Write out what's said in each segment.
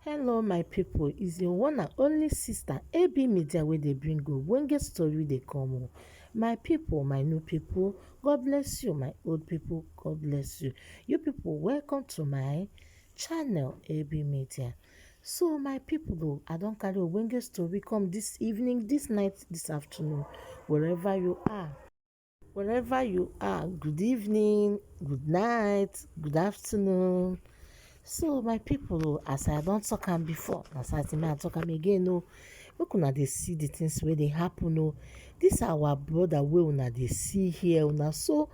Hello my people, is your one and only sister AB Media wey dey bring ogbonge story dey come o. My people, my new people, God bless you. My old people, God bless you. You people, welcome to my channel AB Media. So my people I don carry ogbonge story come this evening, this night, this afternoon, wherever you are. Wherever you are, good evening, good night, good afternoon. So my people as I don talk am before, as I talk am again make una dey see the things wey dey happen This our brother wey una dey see here, una so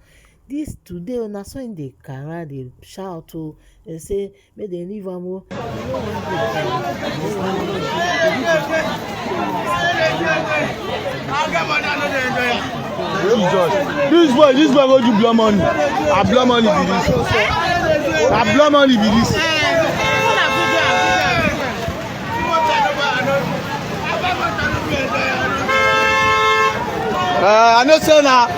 this today una so im dey kara dey shout dey say make dem leave am This boy go do blow money. I blow money be this. I blow money be this. I know say now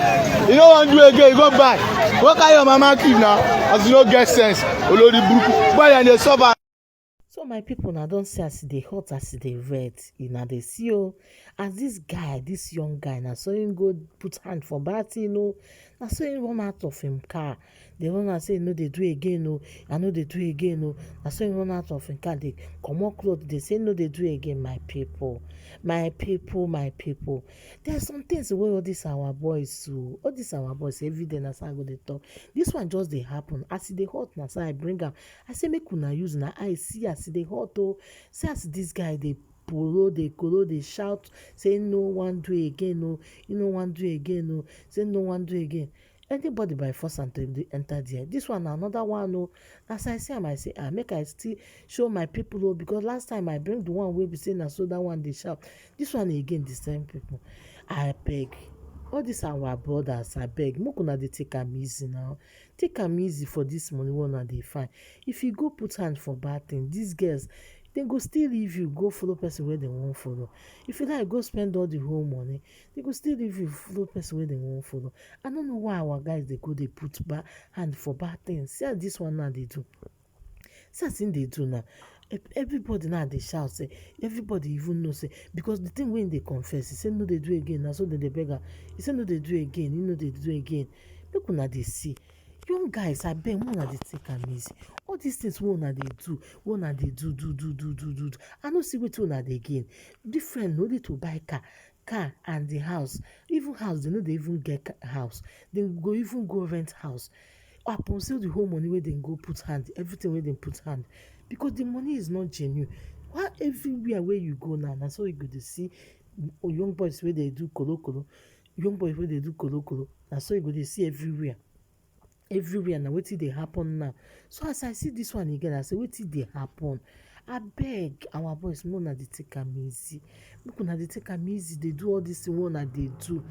you don't want to do again, you go buy. What kind your mama keep now? As you don't get sense. Olori buruku. Boy and they suffer. So my people now don't see as they hot, as they red. Now they see as this guy, this young guy, now so him go put hand for batty, now so him run out of him car. They run and say no, they do again, I know they do again, now so him run out of him car. They come up close. They say no, they do again. My people, my people, my people. There's some things where all these our boys do. All these our boys every day. That's how I go they talk. This one just they happen as they hot. Now so I bring them. I say make una use na I see as they hot see as this guy they polo they kolo they shout say no one do again you no one do again say no one do again. Anybody by force and they enter there. This one another one as I say I say make I still show my people because last time I bring the one wey be saying so that one they shout. This one again the same people. I beg all these our brothers, I beg make una dey take am easy now. Take am easy for this money wey una dey find. If you go put hand for bad thing, these girls dem go still leave you go follow person wey dem wan follow. If you like go spend all the whole money, they go still leave you follow person wey dem wan follow. I no know why our guys dey go dey put hand for bad things. See as this one now dey do. See as him dey do now. Everybody now dey shout say everybody even know say because the thing wey him dey confess, he say no dey do again. Na so dem dey beg am. He say no dey do again. He no dey do again. Make una dey see. Young guys, abeg make una dey take am easy. All these things wey una dey do, wey una dey do. I no see wetin una dey gain. Different no need to buy car and the house. Even house, they no dey even get house. They go even go rent house. Upon say the whole money wey dem go put hand, everything wey dem put hand, because the money is not genuine. Why everywhere where you go now, na so you go dey see young boys wey dey do kolo, young boys wey dey do kolo, na so you go dey see everywhere. Everywhere na wetin dey happen now. So as I see this one again, I say wetin dey happen. Abeg our boys make una dey take am easy. Make una dey take am easy. Dey do all this thing wey una dey do.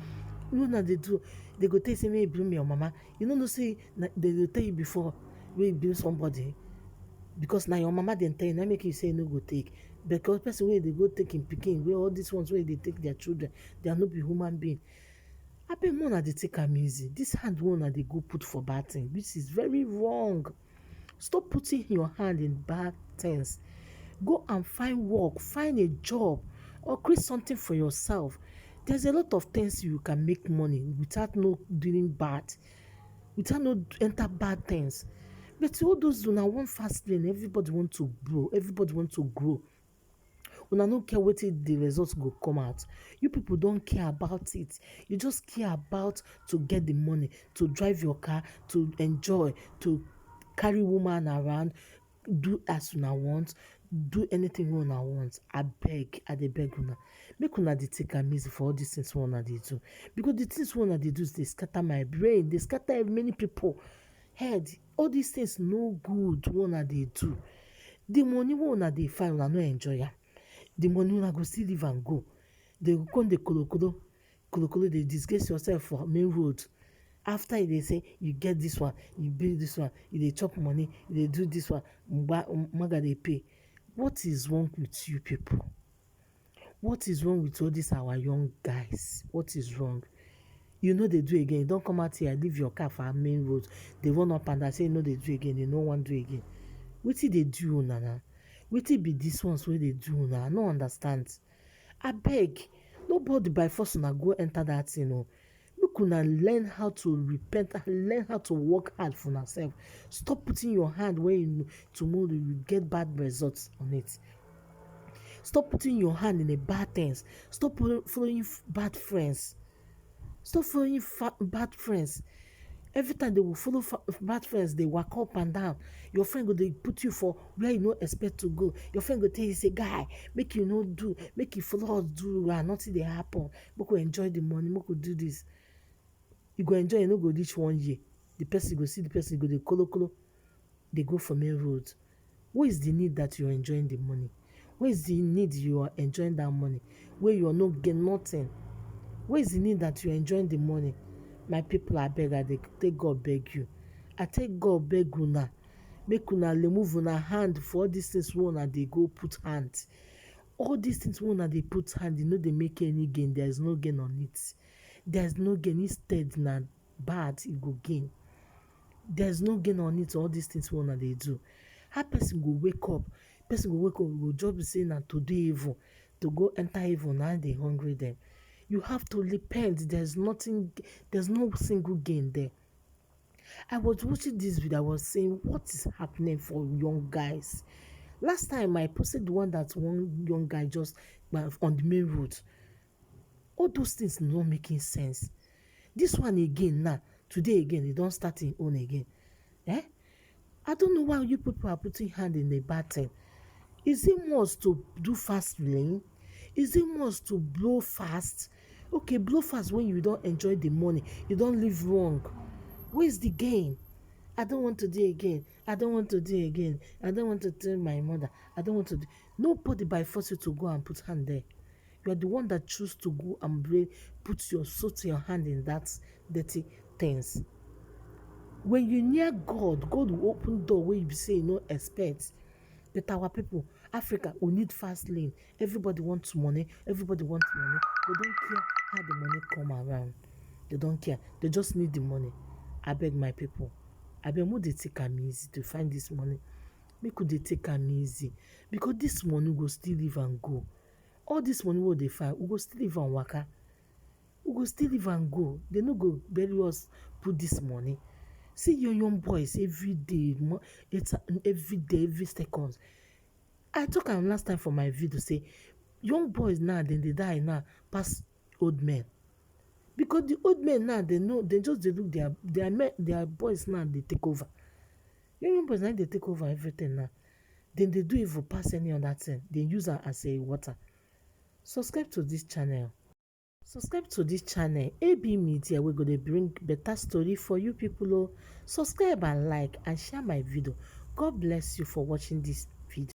Una dey do. They go tell you say make you blame your mama. You no know say they go tell you before wey you blame somebody. Because na your mama dem tell you, na make you say you no go take. Because person wey dey go take him pikin, wey all these ones wey dey take their children, they are no be human being. Abeg make una dey take am easy. This hand wey una dey go put for bad thing, which is very wrong. Stop putting your hand in bad things. Go and find work, find a job, or create something for yourself. There's a lot of things you can make money without no doing bad, without no enter bad things. But all those una want fast lane, everybody want to grow, everybody want to grow. Una no care wetin the results go come out. You people don't care about it. You just care about to get the money, to drive your car, to enjoy, to carry woman around, do as una want, do anything wey una want. I dey beg una. Make una dey take am easy for all these things wey una dey do. Because the things wey una dey do dey scatter my brain, dey scatter many people head. All these things no good wey una dey do. The money wey una dey find, una no enjoy am. The money una go still leave am go. They go come dey kolo, dey disgrace yourself for main road. After they say you get this one, you build this one, you dey chop money, you dey do this one, maga dey pay. What is wrong with you people? What is wrong with all these our young guys? What is wrong? You know they do again. You don't come out here, leave your car for main road. They run up and I say no, they do again. They no one do again. Wetin dey do una now? Wetin be dis ones wey dey do una? I no understand. Abeg, nobody by force una go enter dat thing oo. Make una learn how to repent and learn how to work hard for una sef. Stop putting your hand where you know tomorrow you get bad results on it. Stop putting your hand in the bad things. Stop following bad friends. Stop following bad friends. Every time they will follow bad friends, they walk up and down. Your friend go dey put you for where you no expect to go. Your friend go tell you say, guy, make you no do, make you follow us do and nothing dey happen. Make we enjoy the money, make we do this. You go enjoy, you no go reach 1 year. The person go see the person go dey kolo, they go for main road. What is the need that you're enjoying the money? What is the need you are enjoying that money where you are not getting nothing? What is the need that you're enjoying the money? My people, I beg, I take God beg you. I take God beg una. Make una remove una hand for all these things wey una dey go put hand. All these things wey una dey put hand, you no dey make any gain. There is no gain on it. There is no gain. Instead, na bad e go gain. There is no gain on it. All these things wey una dey do. How person go wake up? Person go wake up, go just be saying na to do evil, to go enter evil, na dey hungry them. You have to repent. There's nothing, there's no single gain there. I was watching this video, I was saying, what is happening for young guys? Last time I posted the one that one young guy just on the main road. All those things not making sense. This one again now, today again, they don't start in own again. I don't know why you people are putting hand in the bad thing. Is it must to do fast lane? Is it must to blow fast? Okay, blow fast when you don't enjoy the money. You don't live wrong. Where's the gain? I don't want to do again. I don't want to do again. I don't want to tell my mother. I don't want to do. Nobody by force you to go and put hand there. You are the one that choose to go and put your your hand in that dirty things. When you near God, God will open door where you say you no expect. But our people, Africa, we need fast lane. Everybody wants money. Everybody wants money. They don't care how the money come around. They don't care. They just need the money. I beg my people. I beg more they take am easy to find this money. Make they take am easy. Because this money will still live and go. All this money will they find, we go still live and waka. We go still live and go. They no go bury us, put this money. See young boys every day, every second. I talk am last time for my video say young boys now then they die now pass old men. Because the old men now they know they just they look their boys now they take over. Young boys now they take over everything now. Then they do evil pass any other thing. They use her as a water. Subscribe to this channel. Subscribe to this channel. AB Media, we're going to bring better story for you people. Subscribe and like and share my video. God bless you for watching this.